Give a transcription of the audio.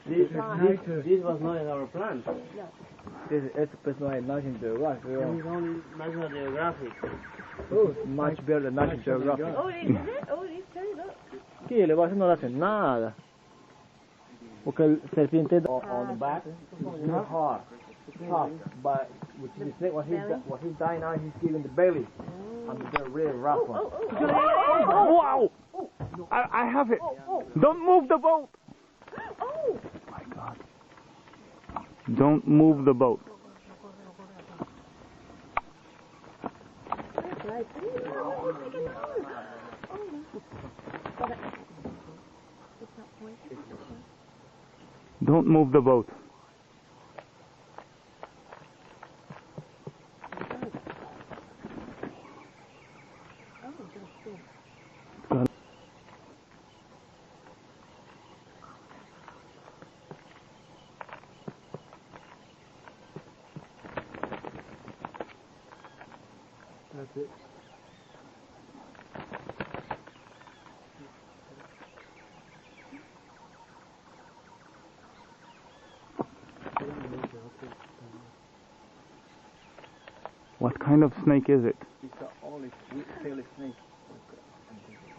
This was not in our plan. No. This is personalized National Geographic. It's only National Geographic. Oh, it's much better than National Geographic. Oh, is it? Oh, it is, look. ¿Qué? Le va a hacer no le hace nada. Porque el serpiente on the back is not hard. Tough, but with the snake, what he's dying now, he's giving the belly. And they're really rough one. Wow! I have it. Don't move the boat. Oh! My God. Don't move the boat. That's right. Oh, take it out. Oh, no. It's not pointing. Don't move the boat. That's it. What kind of snake is it? It's the only tail snake.